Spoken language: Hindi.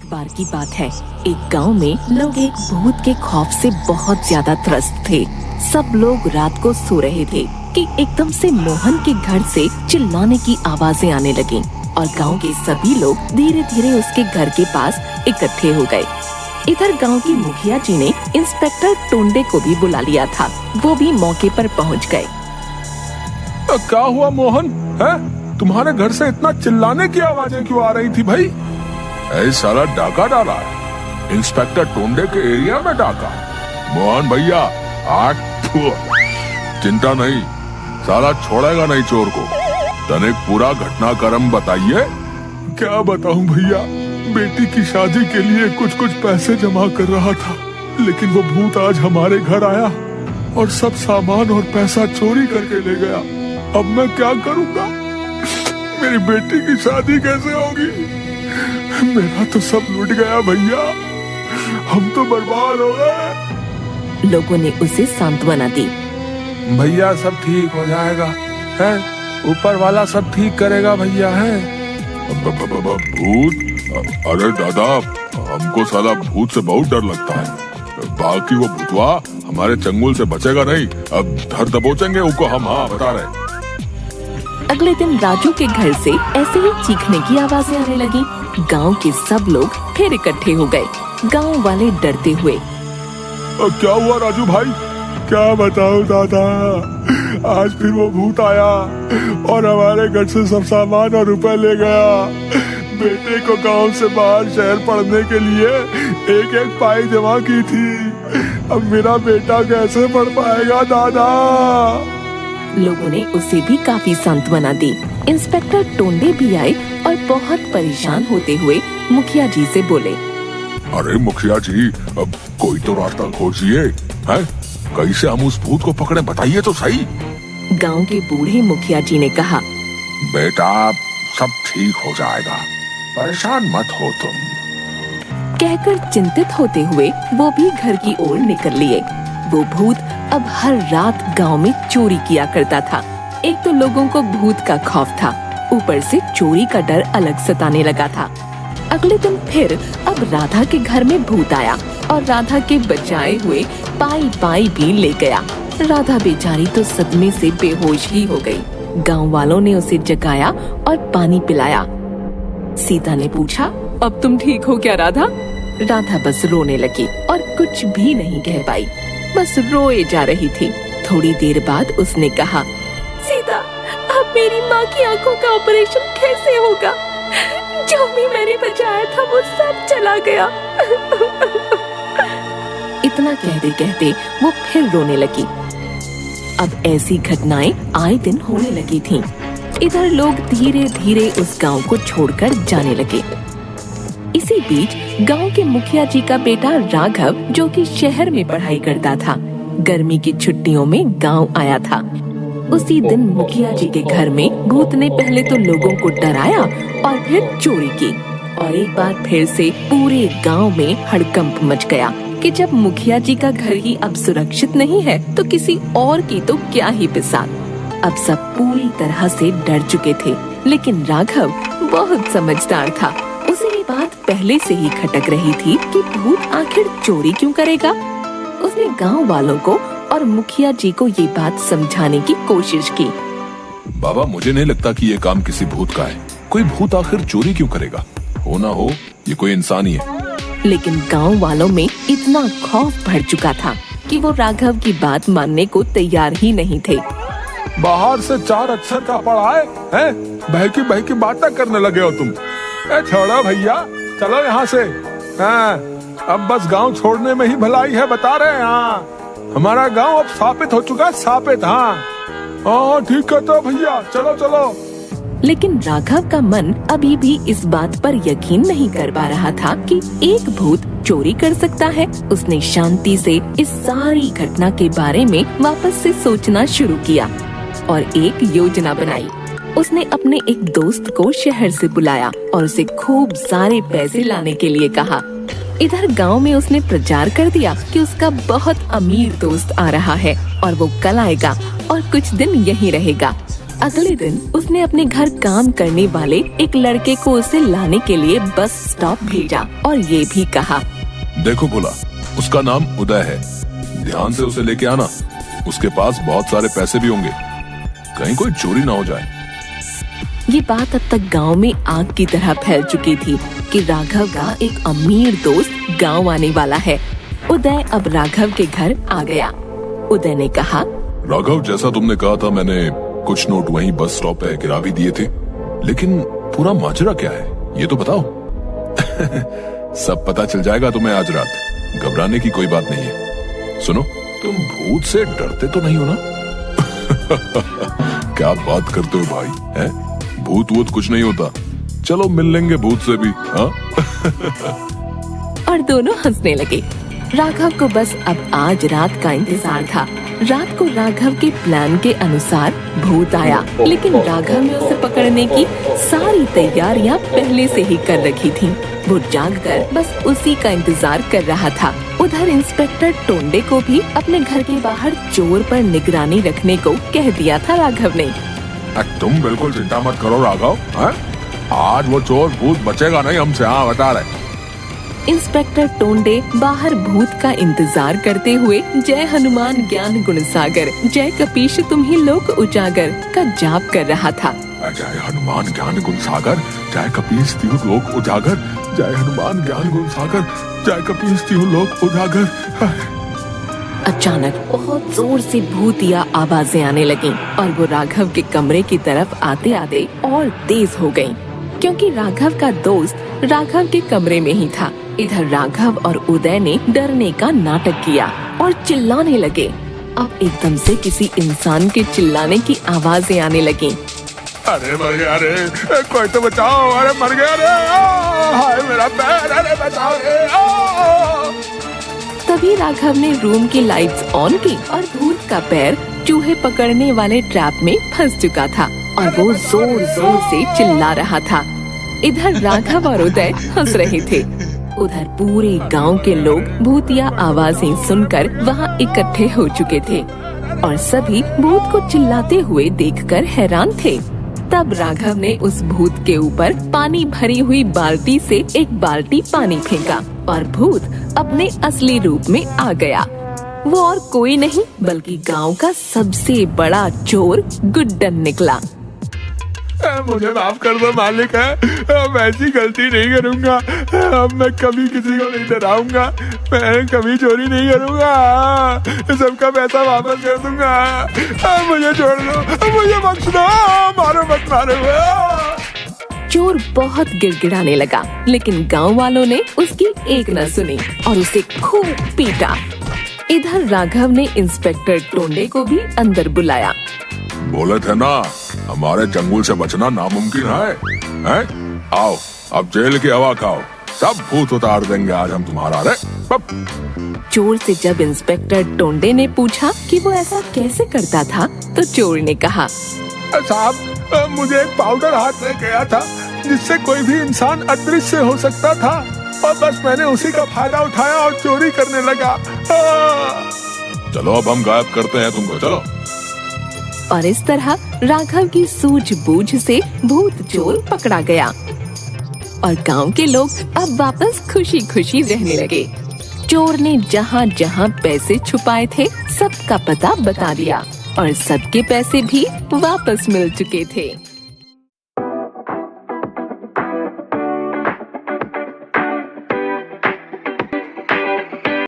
बार की बात है, एक गांव में लोग एक भूत के खौफ से बहुत ज्यादा त्रस्त थे। सब लोग रात को सो रहे थे कि एकदम से मोहन के घर से चिल्लाने की आवाजें आने लगीं और गांव के सभी लोग धीरे धीरे उसके घर के पास इकट्ठे हो गए। इधर गांव की मुखिया जी ने इंस्पेक्टर टोंडे को भी बुला लिया था। वो भी मौके पर पहुंच गए। क्या हुआ मोहन? है तुम्हारे घर से इतना चिल्लाने की आवाजें क्यों आ रही थी भाई? साला डाका डाला है, इंस्पेक्टर टोंडे के एरिया में डाका। मोहन भैया आठ चिंता नहीं, साला छोड़ेगा नहीं चोर को। तने पूरा घटनाक्रम बताइए। क्या बताऊं भैया, बेटी की शादी के लिए कुछ पैसे जमा कर रहा था, लेकिन वो भूत आज हमारे घर आया और सब सामान और पैसा चोरी करके ले गया। अब मैं क्या करूंगा? मेरी बेटी की शादी कैसे होगी? मेरा तो सब लूट गया भैया, हम तो बर्बाद हो गए। लोगों ने उसे सांत्वना दी। भैया सब ठीक हो जाएगा, है ऊपर वाला सब ठीक करेगा भैया। है भूत? अरे दादा, हमको साला भूत से बहुत डर लगता है। बाकी वो भूतवा हमारे चंगुल से बचेगा नहीं। अब धर दबोचेंगे उसको हम। हाँ बता रहे। अगले दिन राजू के घर से ऐसे ही चीखने की आवाजें आने लगी। गांव के सब लोग फिर इकट्ठे हो गए, गांव वाले डरते हुए। क्या हुआ राजू भाई? क्या बताऊं दादा, आज फिर वो भूत आया और हमारे घर से सब सामान और रुपए ले गया। बेटे को गांव से बाहर शहर पढ़ने के लिए एक पाई जमा की थी। अब मेरा बेटा कैसे पढ़ पाएगा दादा? लोगों ने उसे भी काफी सांत्वना दी। इंस्पेक्टर टोंडे भी आए और बहुत परेशान होते हुए मुखिया जी से बोले। अरे मुखिया जी, अब कोई तो रास्ता खोजिए। हैं? कैसे हम उस भूत को पकड़े, बताइए तो सही। गांव के बूढ़े मुखिया जी ने कहा, बेटा सब ठीक हो जाएगा, परेशान मत हो तुम। कहकर चिंतित होते हुए वो भी घर की ओर निकल लिए। वो भूत अब हर रात गांव में चोरी किया करता था। एक तो लोगों को भूत का खौफ था, ऊपर से चोरी का डर अलग सताने लगा था। अगले दिन फिर अब राधा के घर में भूत आया और राधा के बचाए हुए पाई भी ले गया। राधा बेचारी तो सदमे से बेहोश ही हो गई। गांव वालों ने उसे जगाया और पानी पिलाया। सीता ने पूछा, अब तुम ठीक हो क्या राधा? राधा बस रोने लगी और कुछ भी नहीं कह पाई, बस रोए जा रही थी। थोड़ी देर बाद उसने कहा, सीता, अब मेरी माँ की आंखों का ऑपरेशन कैसे होगा? जो भी मैंने बचाया था वो सब चला गया। इतना कहते कहते वो फिर रोने लगी। अब ऐसी घटनाएं आए दिन होने लगी थीं। इधर लोग धीरे धीरे उस गांव को छोड़कर जाने लगे। इसी बीच गांव के मुखिया जी का बेटा राघव, जो कि शहर में पढ़ाई करता था, गर्मी की छुट्टियों में गांव आया था। उसी दिन मुखिया जी के घर में भूत ने पहले तो लोगों को डराया और फिर चोरी की। और एक बार फिर से पूरे गांव में हड़कंप मच गया कि जब मुखिया जी का घर ही अब सुरक्षित नहीं है तो किसी और की तो क्या ही बिसात। अब सब पूरी तरह से डर चुके थे, लेकिन राघव बहुत समझदार था। उसे ये बात पहले से ही खटक रही थी कि भूत आखिर चोरी क्यों करेगा। उसने गांव वालों को और मुखिया जी को ये बात समझाने की कोशिश की। बाबा, मुझे नहीं लगता कि ये काम किसी भूत का है। कोई भूत आखिर चोरी क्यों करेगा? हो ना हो ये कोई इंसान ही है। लेकिन गांव वालों में इतना खौफ भर चुका था कि वो राघव की बात मानने को तैयार ही नहीं थे। बाहर से 4 अक्षर का पढ़ा है, बहकी बातें करने लगे हो तुम। छोड़ो भैया, चलो यहाँ से। अब बस गांव छोड़ने में ही भलाई है, बता रहे हैं। हाँ, हमारा गांव अब स्थापित हो चुका है, स्थापित। हाँ ठीक है तो भैया, चलो चलो। लेकिन राघव का मन अभी भी इस बात पर यकीन नहीं कर पा रहा था कि एक भूत चोरी कर सकता है। उसने शांति से इस सारी घटना के बारे में वापस से सोचना शुरू किया और एक योजना बनाई। उसने अपने एक दोस्त को शहर से बुलाया और उसे खूब सारे पैसे लाने के लिए कहा। इधर गांव में उसने प्रचार कर दिया कि उसका बहुत अमीर दोस्त आ रहा है और वो कल आएगा और कुछ दिन यहीं रहेगा। अगले दिन उसने अपने घर काम करने वाले एक लड़के को उसे लाने के लिए बस स्टॉप भेजा और ये भी कहा, देखो भोला, उसका नाम उदय है, ध्यान से उसे लेके आना, उसके पास बहुत सारे पैसे भी होंगे, कहीं कोई चोरी ना हो जाए। ये बात अब तक गांव में आग की तरह फैल चुकी थी कि राघव का एक अमीर दोस्त गांव आने वाला है। उदय अब राघव के घर आ गया। उदय ने कहा, राघव, जैसा तुमने कहा था मैंने कुछ नोट वहीं बस स्टॉप पे गिरा भी दिए थे, लेकिन पूरा माजरा क्या है ये तो बताओ। सब पता चल जाएगा तुम्हें आज रात, घबराने की कोई बात नहीं है। सुनो, तुम भूत से डरते तो नहीं हो ना? क्या बात करते हो भाई, हैं? भूत वूत कुछ नहीं होता, चलो मिल लेंगे भूत से भी, हाँ? और दोनों हंसने लगे। राघव को बस अब आज रात का इंतजार था। रात को राघव के प्लान के अनुसार भूत आया, लेकिन राघव ने उसे पकड़ने की सारी तैयारियां पहले से ही कर रखी थी। वो जागकर बस उसी का इंतजार कर रहा था। उधर इंस्पेक्टर टोंडे को भी अपने घर के बाहर चोर पर निगरानी रखने को कह दिया था राघव ने। तुम बिल्कुल चिंता मत करो राघव, हैं? आज वो चोर भूत बचेगा नहीं हमसे, हाँ बता रहे। इंस्पेक्टर टोंडे बाहर भूत का इंतजार करते हुए जय हनुमान ज्ञान गुण सागर, जय कपीश तुम्हीं लोक उजागर का जाप कर रहा था। जय हनुमान ज्ञान गुण सागर, जय कपीश तिहु लोक उजागर, जय हनुमान ज्ञान गुण सागर, जय कपीश तिहु लोक उजागर। अचानक बहुत जोर से भूतिया आवाजें आने लगीं और वो राघव के कमरे की तरफ आते आते और तेज हो गईं, क्योंकि राघव का दोस्त राघव के कमरे में ही था। इधर राघव और उदय ने डरने का नाटक किया और चिल्लाने लगे। अब एकदम से किसी इंसान के चिल्लाने की आवाजें आने लगीं। अरे मर गया, अरे कोई तो बचाओ, अरे मर गया, अरे हाय मेरा पैर, अरे बचाओ रे। तभी राघव ने रूम की लाइट्स ऑन की और भूत का पैर चूहे पकड़ने वाले ट्रैप में फंस चुका था और वो जोर जोर से चिल्ला रहा था। इधर राघव और उदय हंस रहे थे। उधर पूरे गांव के लोग भूतिया आवाजें सुनकर वहां इकट्ठे हो चुके थे और सभी भूत को चिल्लाते हुए देखकर हैरान थे। तब राघव ने उस भूत के ऊपर पानी भरी हुई बाल्टी से एक बाल्टी पानी फेंका और भूत अपने असली रूप में आ गया। वो और कोई नहीं बल्कि गांव का सबसे बड़ा चोर गुड्डन निकला। मुझे माफ कर दो मालिक, है अब ऐसी गलती नहीं करूंगा, अब मैं कभी किसी को नहीं डराऊंगा, मैं कभी चोरी नहीं करूंगा, सबका पैसा वापस कर दूंगा, मुझे छोड़ दो, मुझे बख्श दो, मारो मत मारो। चोर बहुत गिड़गिड़ाने लगा, लेकिन गांव वालों ने उसकी एक न सुनी और उसे खूब पीटा। इधर राघव ने इंस्पेक्टर टोंडे को भी अंदर बुलाया। बोले थे ना हमारे चंगुल से बचना नामुमकिन है, हैं? आओ अब जेल की हवा खाओ, सब भूत उतार देंगे आज हम तुम्हारा। रे चोर से जब इंस्पेक्टर टोंडे ने पूछा कि वो ऐसा कैसे करता था, तो चोर ने कहा, साहब मुझे एक पाउडर हाथ में गया था जिससे कोई भी इंसान अदृश्य हो सकता था और बस मैंने उसी का फायदा उठाया और चोरी करने लगा। चलो अब हम गायब करते हैं तुमको, चलो। और इस तरह राघव की सूझबूझ से भूत चोर पकड़ा गया और गांव के लोग अब वापस खुशी खुशी रहने लगे। चोर ने जहां जहां पैसे छुपाए थे सबका पता बता दिया और सबके पैसे भी वापस मिल चुके थे।